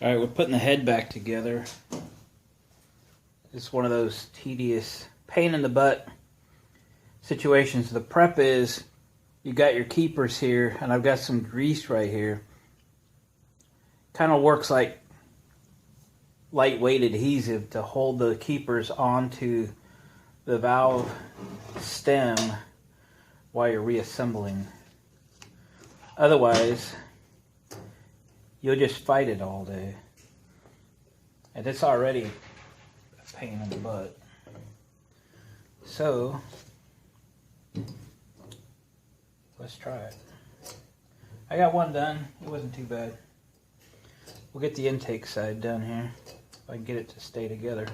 Alright, we're putting the head back together. It's one of those tedious, pain in the butt situations. The prep is, you got your keepers here, and I've got some grease right here. Kind of works like lightweight adhesive to hold the keepers onto the valve stem while you're reassembling. Otherwise, you'll just fight it all day. And it's already a pain in the butt. So, let's try it. I got one done. It wasn't too bad. We'll get the intake side done here. If I can get it to stay together.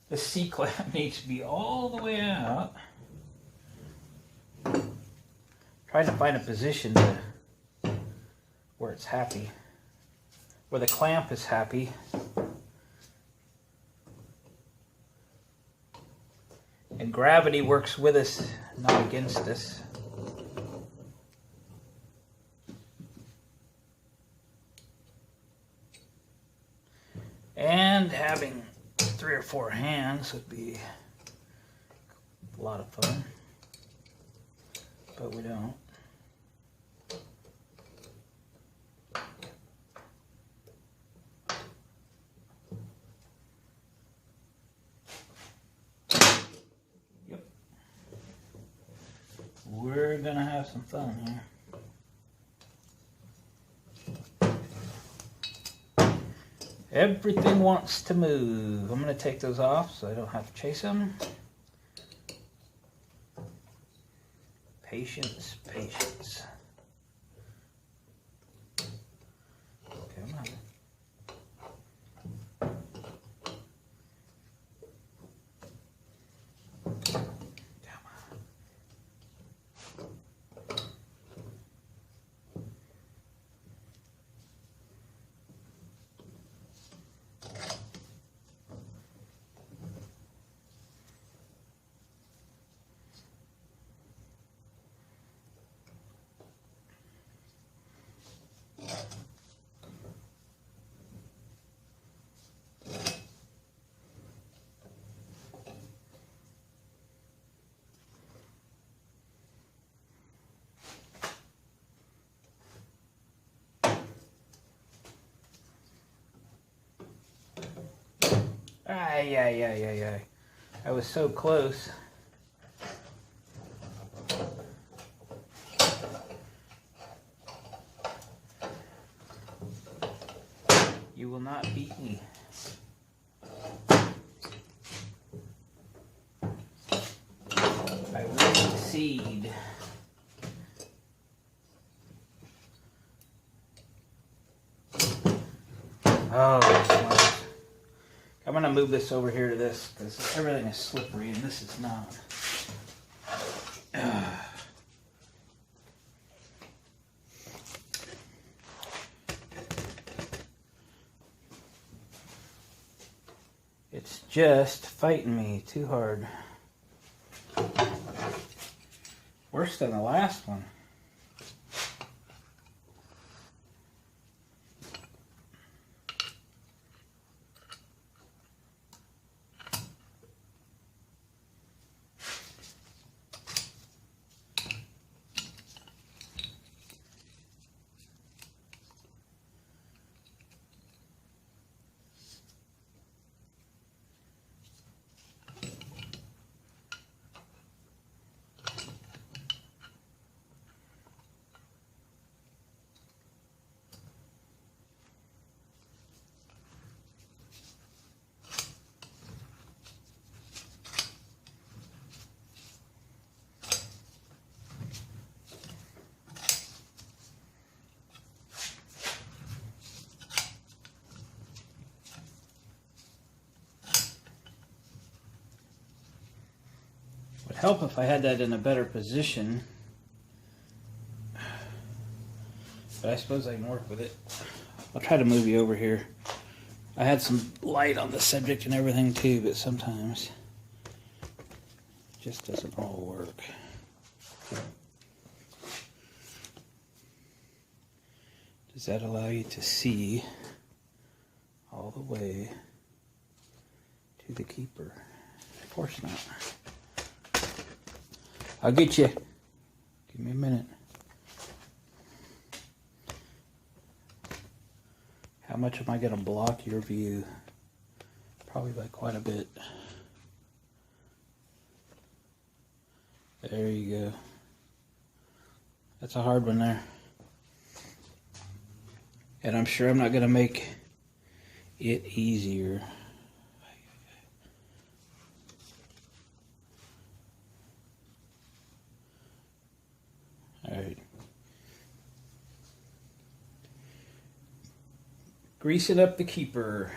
The C-clamp needs to be all the way out. Trying to find a position where it's happy, where the clamp is happy. And gravity works with us, not against us. And having 3 or 4 hands would be a lot of fun, but we don't. Yep. We're gonna have some fun here. Everything wants to move. I'm going to take those off so I don't have to chase them. Patience, patience. Come on. Ay. I was so close. You will not beat me. I will succeed. Oh, I'm going to move this over here to this because everything is slippery and this is not. It's just fighting me too hard. Worse than the last one. Would help if I had that in a better position, but I suppose I can work with it. I'll try to move you over here. I had some light on the subject and everything too, but sometimes it just doesn't all work. Does that allow you to see all the way to the keeper? Of course not. I'll get you. Give me a minute. How much am I going to block your view? Probably by quite a bit. There you go. That's a hard one there. And I'm sure I'm not going to make it easier. Alright. Greasing up the keeper.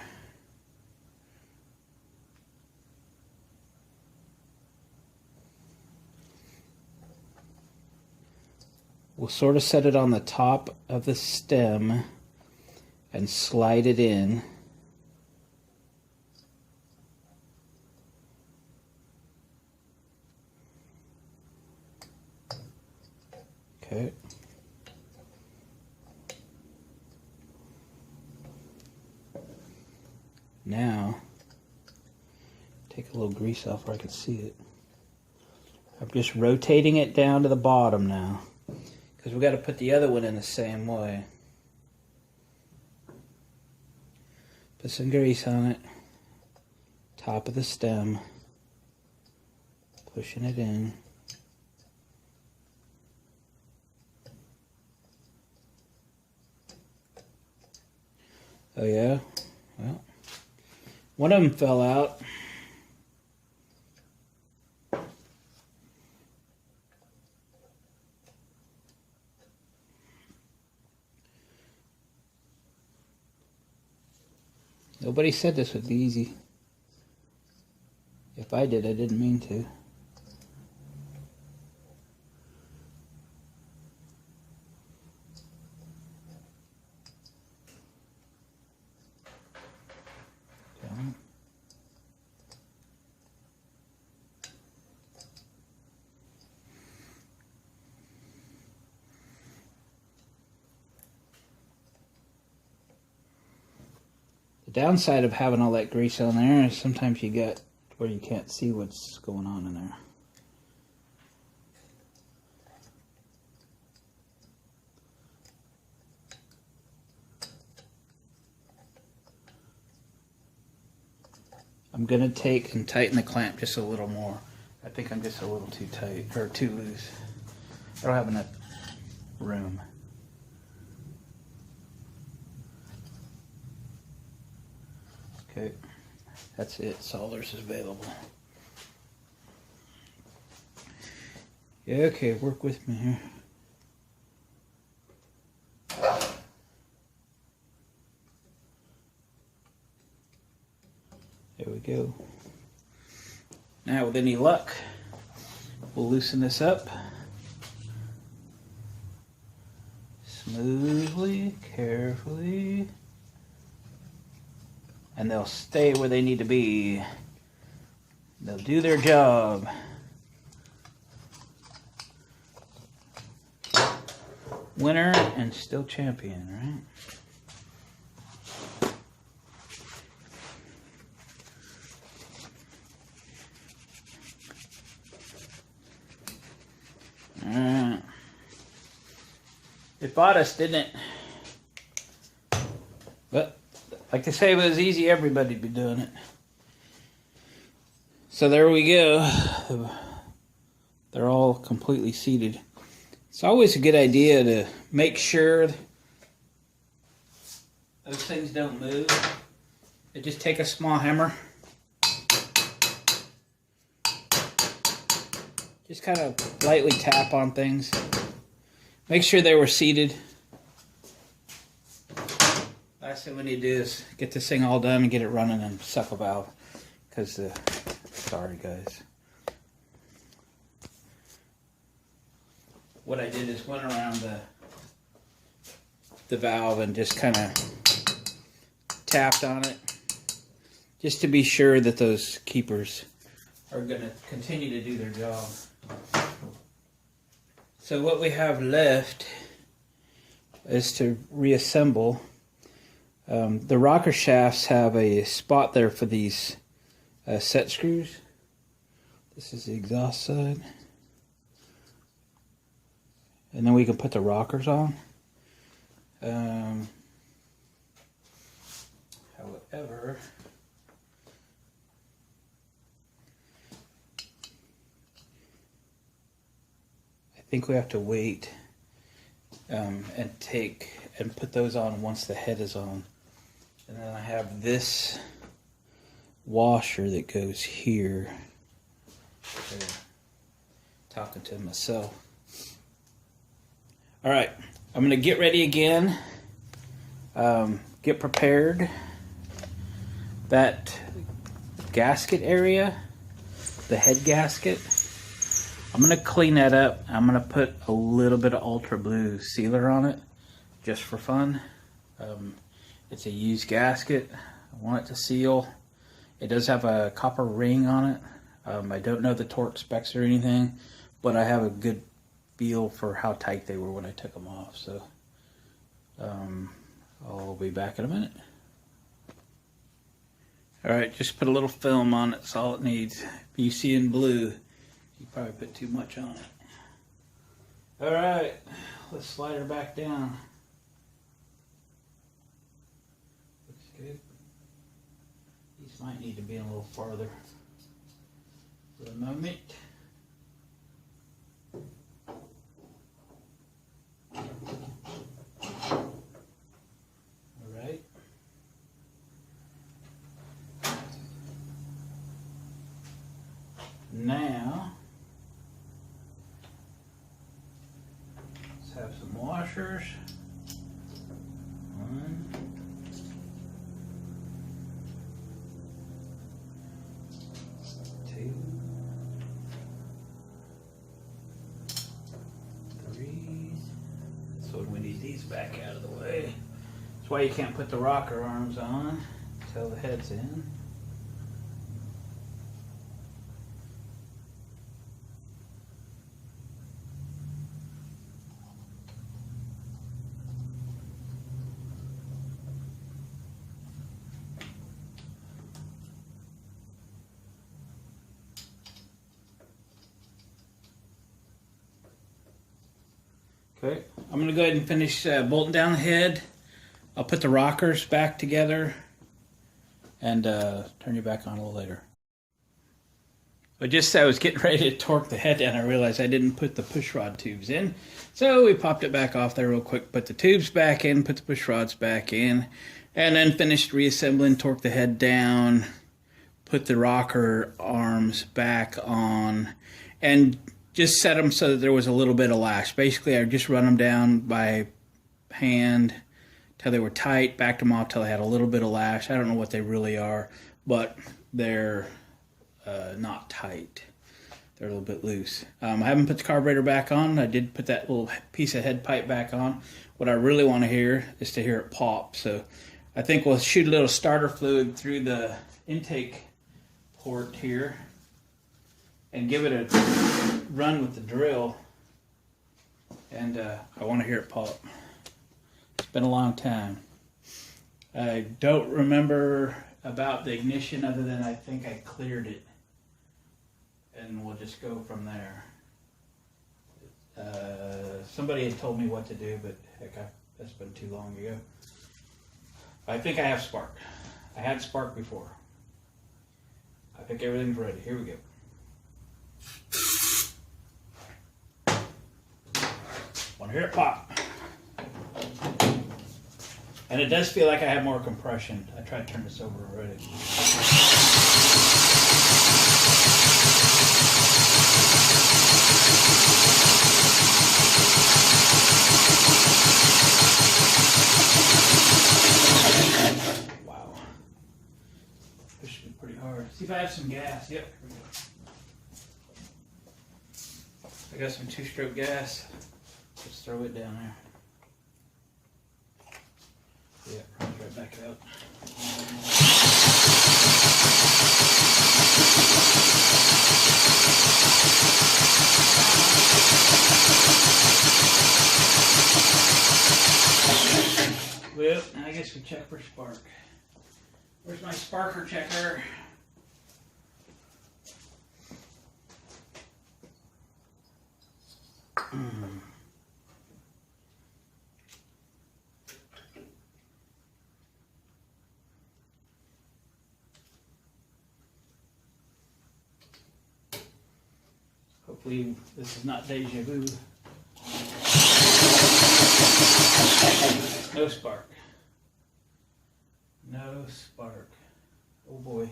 We'll sort of set it on the top of the stem and slide it in. Okay. Now, take a little grease off where I can see it. I'm just rotating it down to the bottom now, because we've got to put the other one in the same way. Put some grease on it. Top of the stem. Pushing it in. Oh yeah? Well, one of them fell out. Nobody said this would be easy. If I did, I didn't mean to. The downside of having all that grease on there is sometimes you get where you can't see what's going on in there. I'm going to take and tighten the clamp just a little more. I think I'm just a little too tight, or too loose. I don't have enough room. Okay, that's it. That's all there's available. Yeah, okay, work with me here. There we go. Now, with any luck, we'll loosen this up. Smoothly, carefully. And they'll stay where they need to be. They'll do their job. Winner and still champion, right? It bought us, didn't it? But like they say, if it was easy, everybody'd be doing it. So there we go. They're all completely seated. It's always a good idea to make sure those things don't move. You just take a small hammer. Just kind of lightly tap on things. Make sure they were seated. Last thing we need to do is get this thing all done and get it running and suck a valve. Because sorry guys. What I did is went around the valve and just kind of tapped on it, just to be sure that those keepers are going to continue to do their job. So what we have left is to reassemble. The rocker shafts have a spot there for these set screws. This is the exhaust side. And then we can put the rockers on. However, I think we have to wait and put those on once the head is on. And then I have this washer that goes here. Talking to myself. All right, I'm gonna get ready again. Get prepared. That gasket area, the head gasket, I'm gonna clean that up. I'm gonna put a little bit of ultra blue sealer on it, just for fun. It's a used gasket. I want it to seal. It does have a copper ring on it. I don't know the torque specs or anything, but I have a good feel for how tight they were when I took them off. So I'll be back in a minute. All right, just put a little film on it. That's all it needs. If you see in blue, you probably put too much on it. All right, let's slide her back down. Looks good. These might need to be in a little farther for the moment. All right. Now, let's have some washers. 1, 2, 3. So we need these back out of the way. That's why you can't put the rocker arms on until the head's in. Okay, I'm going to go ahead and finish bolting down the head. I'll put the rockers back together and turn you back on a little later. But just as I was getting ready to torque the head down, I realized I didn't put the push rod tubes in. So we popped it back off there real quick, put the tubes back in, put the push rods back in, and then finished reassembling, torqued the head down, put the rocker arms back on, and just set them so that there was a little bit of lash. Basically, I just run them down by hand till they were tight, backed them off till they had a little bit of lash. I don't know what they really are, but they're not tight. They're a little bit loose. I haven't put the carburetor back on. I did put that little piece of head pipe back on. What I really want to hear is to hear it pop. So I think we'll shoot a little starter fluid through the intake port here and give it a run with the drill, and I want to hear it pop. It's been a long time. I don't remember about the ignition other than I think I cleared it, and we'll just go from there. Somebody had told me what to do, but heck, that's been too long ago. I think I have spark. I had spark before. I think everything's ready. Here we go. Want to hear it pop. And it does feel like I have more compression. I tried to turn this over already. Wow. Pushed me pretty hard. See if I have some gas. Yep, here we go. I got some 2-stroke gas. Just throw it down there. Yeah, runs right right back out. Well, now I guess we check for spark. Where's my sparker checker? Hopefully this is not deja vu. No spark. No spark. Oh boy.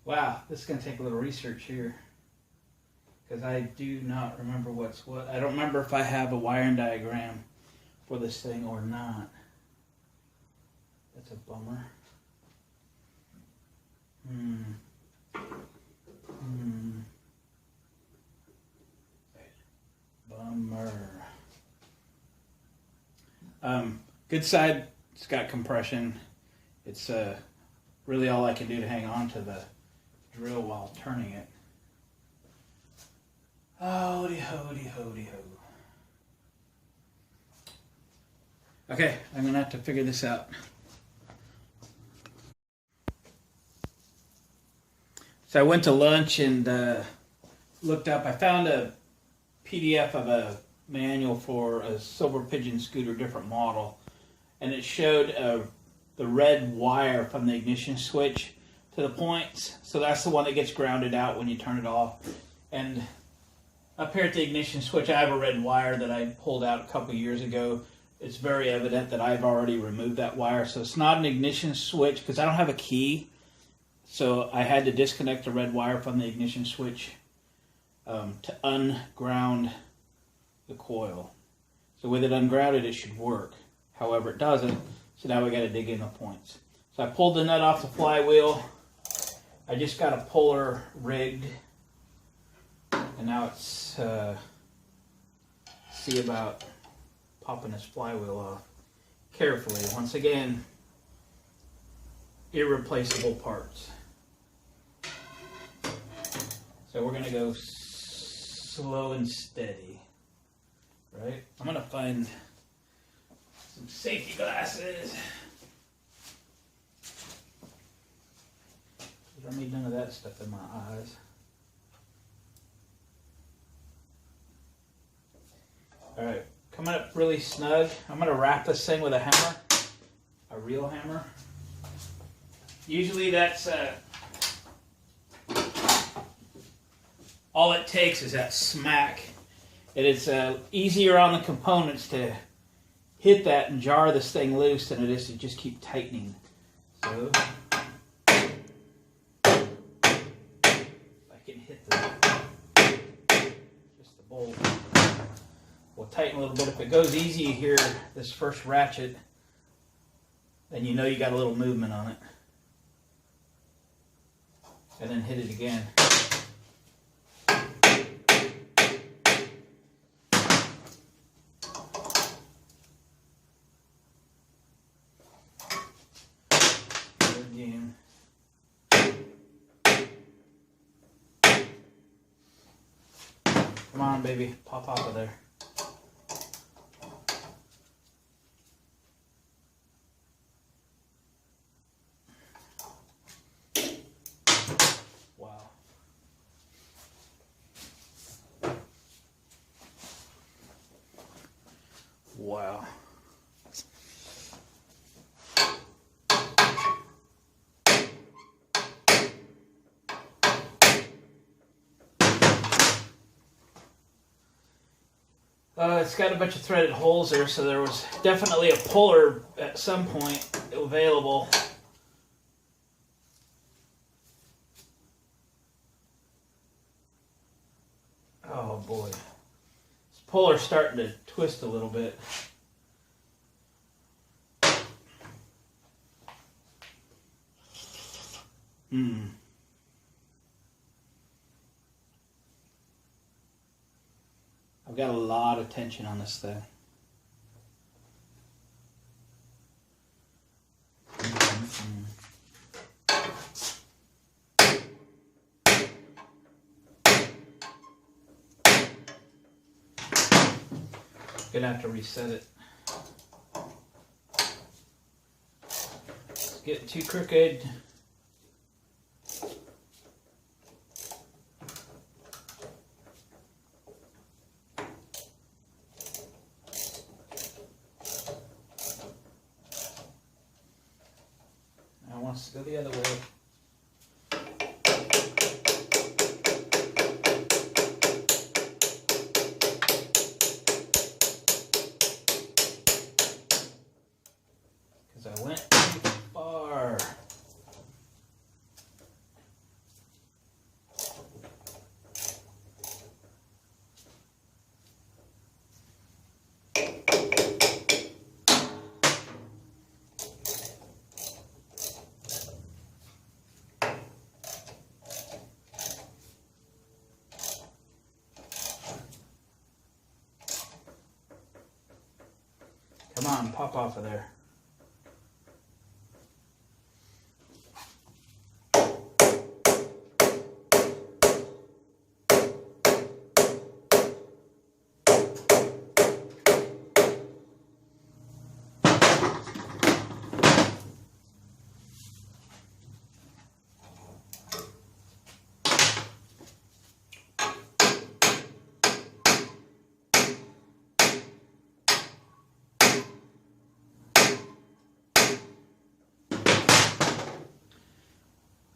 Wow, this is going to take a little research here. Because I do not remember what's what. I don't remember if I have a wiring diagram for this thing or not. That's a bummer. Bummer. Good side, it's got compression. It's really all I can do to hang on to the drill while turning it. Hody, hody, hody, ho. Okay, I'm gonna have to figure this out. So I went to lunch and looked up. I found a PDF of a manual for a Silver Pigeon scooter, different model, and it showed the red wire from the ignition switch to the points. So that's the one that gets grounded out when you turn it off. And up here at the ignition switch, I have a red wire that I pulled out a couple years ago. It's very evident that I've already removed that wire. So it's not an ignition switch because I don't have a key. So I had to disconnect the red wire from the ignition switch to unground the coil. So with it ungrounded, it should work. However, it doesn't. So now we got to dig in the points. So I pulled the nut off the flywheel. I just got a puller rigged. And now it's see about popping this flywheel off carefully. Once again, irreplaceable parts. So we're going to go slow and steady, right? I'm going to find some safety glasses. I don't need none of that stuff in my eyes. All right, coming up really snug. I'm going to wrap this thing with a hammer, a real hammer. Usually that's all it takes is that smack. It is easier on the components to hit that and jar this thing loose than it is to just keep tightening. So if I can hit just the bolt, we'll tighten a little bit. If it goes easy here, this first ratchet, then you know you got a little movement on it. And then hit it again. Again. Come on, baby, pop out of there. Wow. It's got a bunch of threaded holes there, so there was definitely a puller at some point available. Oh boy. This puller's starting to twist a little bit. I've got a lot of tension on this thing. Gonna have to reset it. It's getting too crooked. I want us to go the other way. I went too far. Come on, pop off of there.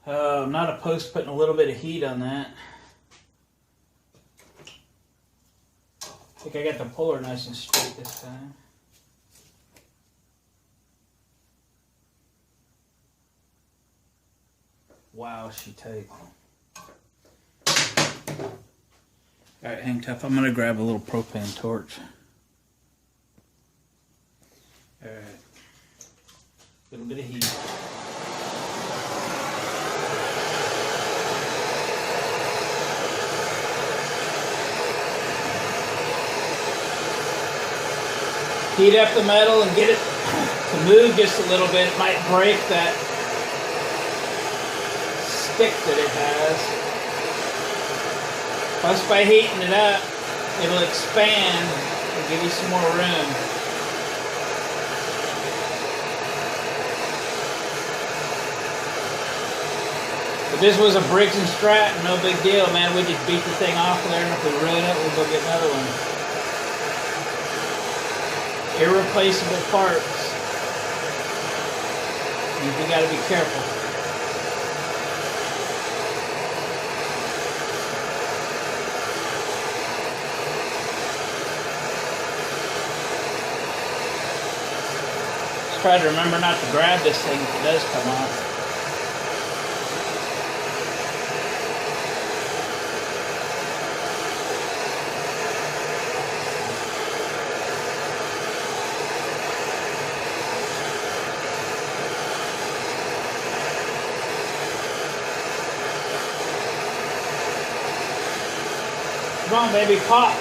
I'm not opposed to putting a little bit of heat on that. I think I got the puller nice and straight this time. Wow, she tight. Alright, hang tough. I'm going to grab a little propane torch. Alright. A little bit of heat. Heat up the metal and get it to move just a little bit. It might break that stick that it has. Plus by heating it up, it'll expand and give you some more room. If this was a Briggs & Stratton, no big deal, man. We just beat the thing off of there, and if we ruin it, we'll go get another one. Irreplaceable parts. You got to be careful. Just try to remember not to grab this thing if it does come off. Come on, baby, pop.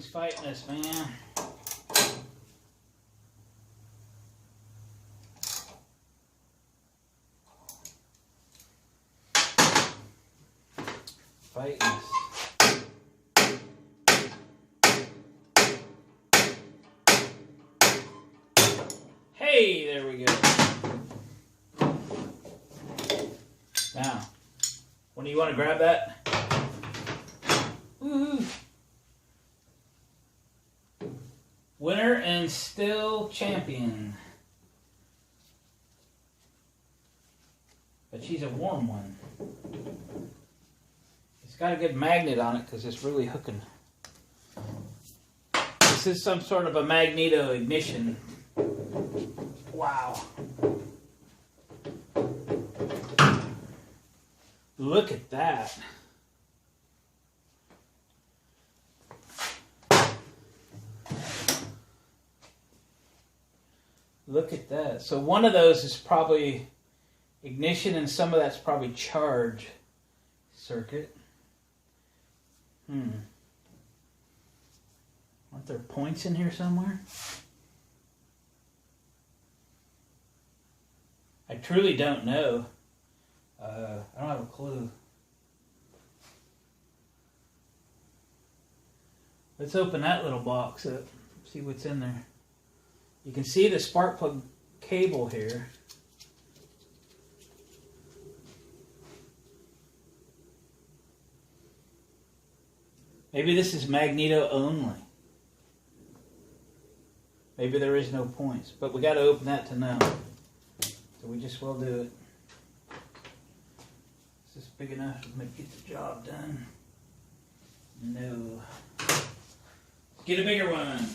thing's fighting us, man. Fighting us. Hey, there we go. Now, when do you want to grab that? Woo! Winner and still champion. But she's a warm one. It's got a good magnet on it because it's really hooking. This is some sort of a Magneto Ignition. Wow. Look at that. Look at that. So one of those is probably ignition and some of that's probably charge circuit. Aren't there points in here somewhere? I truly don't know. I don't have a clue. Let's open that little box up, see what's in there. You can see the spark plug cable here. Maybe this is Magneto only. Maybe there is no points, but we got to open that to know. So we just will do it. Is this big enough to get the job done? No. Let's get a bigger one.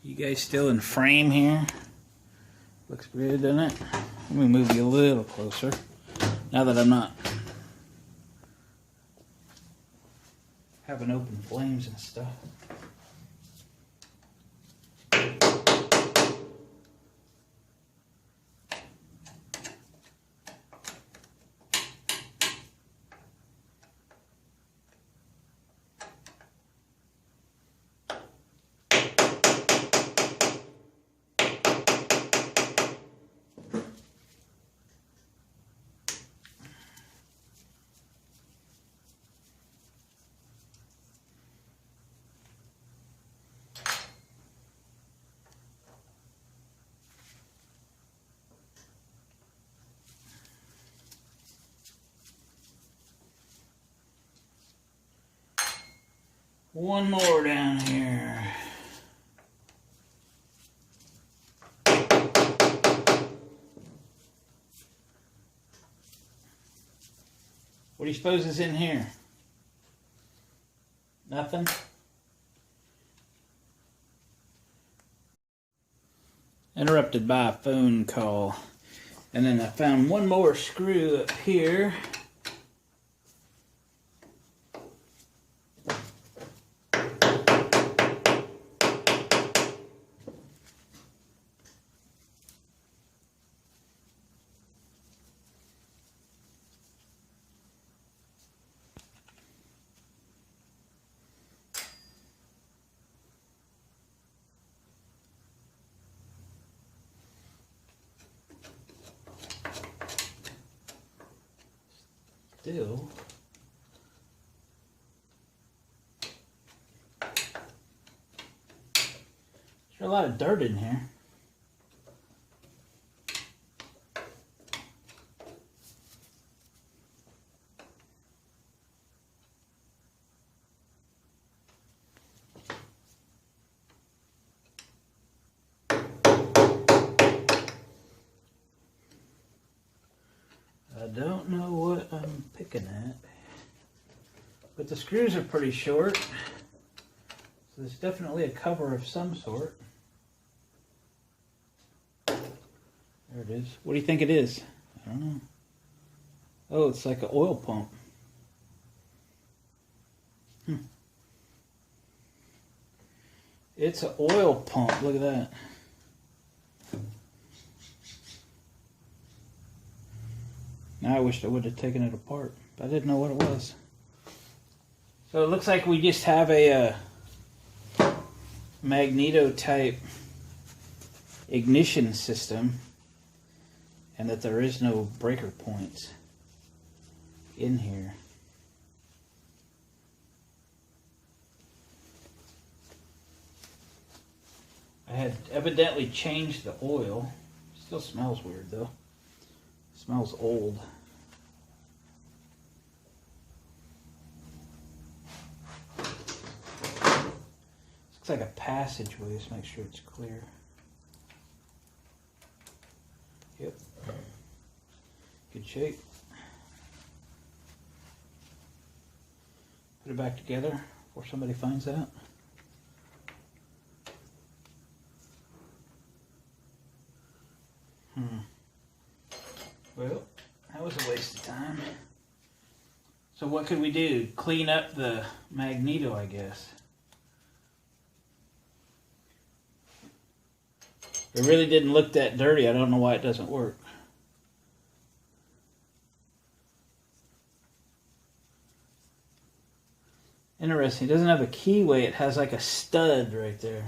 You guys still in frame here? Looks good, doesn't it? Let me move you a little closer. Now that I'm not having open flames and stuff. One more down here. What do you suppose is in here? Nothing? Interrupted by a phone call. And then I found one more screw up here. Still, there's a lot of dirt in here. I don't know what I'm picking at, but the screws are pretty short, so there's definitely a cover of some sort. There it is. What do you think it is? I don't know. Oh, it's like an oil pump. It's an oil pump. Look at that. Now I wished I would have taken it apart. But I didn't know what it was. So it looks like we just have a Magneto type ignition system, and that there is no breaker points in here. I had evidently changed the oil. Still smells weird though. It smells old. Looks like a passageway. Let's make sure it's clear. Yep. Good shape. Put it back together before somebody finds out. Well, that was a waste of time. So what could we do? Clean up the Magneto, I guess. It really didn't look that dirty. I don't know why it doesn't work. Interesting. It doesn't have a keyway. It has like a stud right there.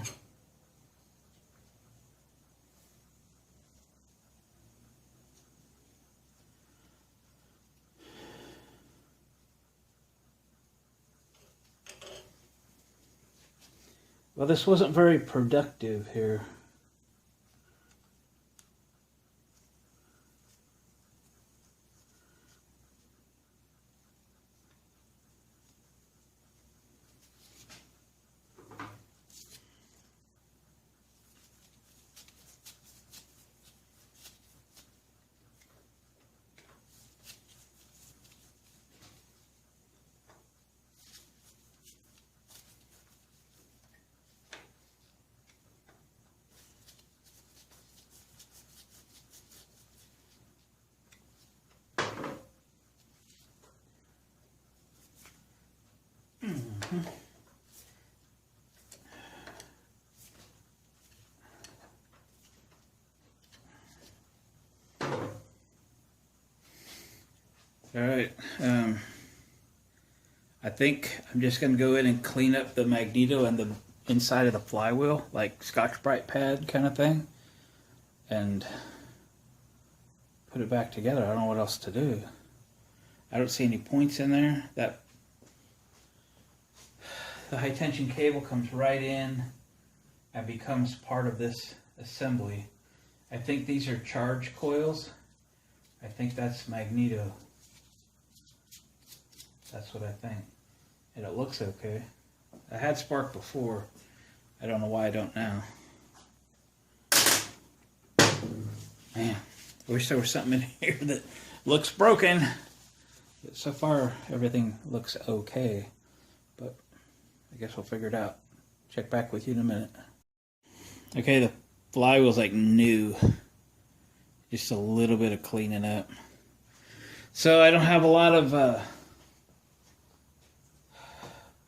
Well, this wasn't very productive here. All right, I think I'm just going to go in and clean up the Magneto and the inside of the flywheel, like Scotch-Brite pad kind of thing, and put it back together. I don't know what else to do. I don't see any points in there. That the high tension cable comes right in and becomes part of this assembly. I think these are charge coils. I think that's Magneto. That's what I think. And it looks okay. I had spark before. I don't know why I don't now. Man, I wish there was something in here that looks broken. But so far, everything looks okay. But I guess we'll figure it out. Check back with you in a minute. Okay, the flywheel's like new. Just a little bit of cleaning up. So I don't have a lot of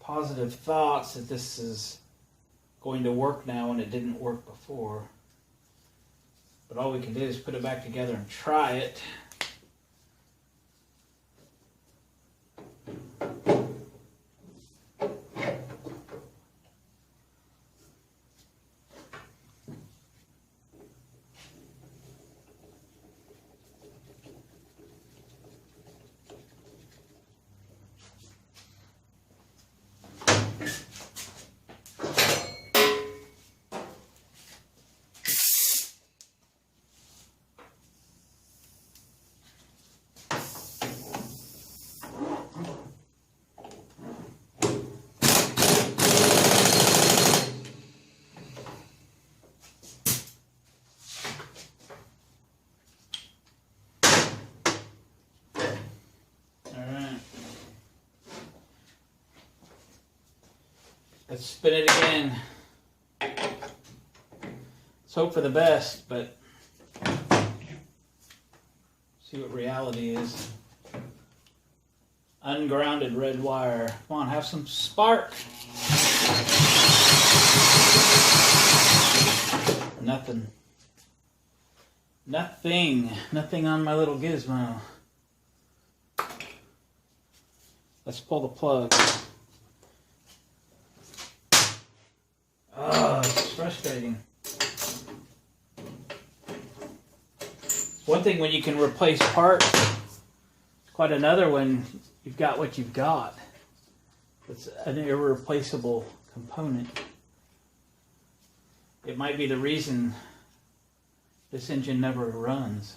positive thoughts that this is going to work now when it didn't work before. But all we can do is put it back together and try it. Let's spin it again. Let's hope for the best, but see what reality is. Ungrounded red wire. Come on, have some spark. Nothing. Nothing on my little gizmo. Let's pull the plug. Oh, it's frustrating. One thing when you can replace parts, it's quite another when you've got what you've got. It's an irreplaceable component. It might be the reason this engine never runs.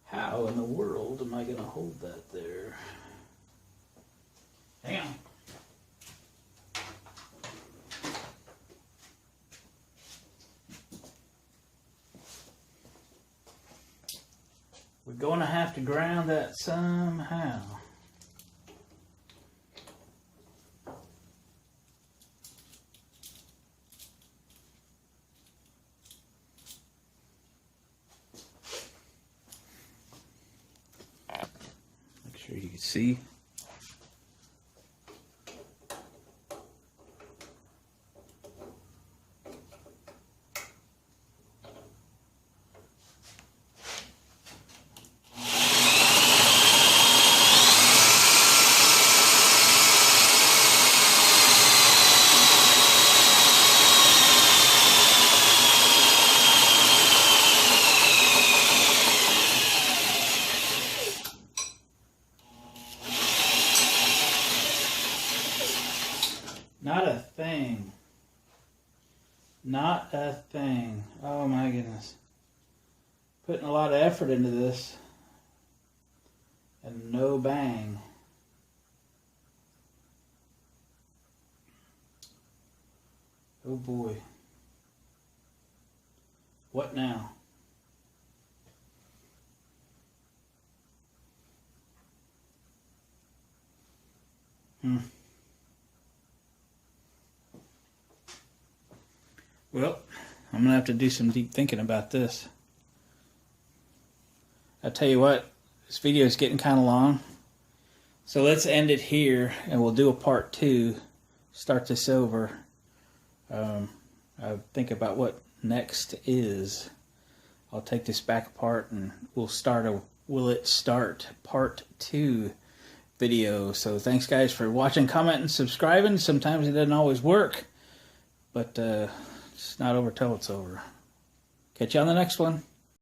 How in the world am I going to hold that there? Hang on. We're going to have to ground that somehow. Make sure you can see. Not a thing. Not a thing. Oh my goodness. Putting a lot of effort into this. And no bang. Oh boy. What now? Well, I'm going to have to do some deep thinking about this. I tell you what, this video is getting kind of long. So let's end it here and we'll do a part 2. Start this over. I'll think about what next is. I'll take this back apart and we'll start a Will It Start Part 2 video. So thanks guys for watching, commenting, subscribing. Sometimes it doesn't always work. But it's not over till it's over. Catch you on the next one.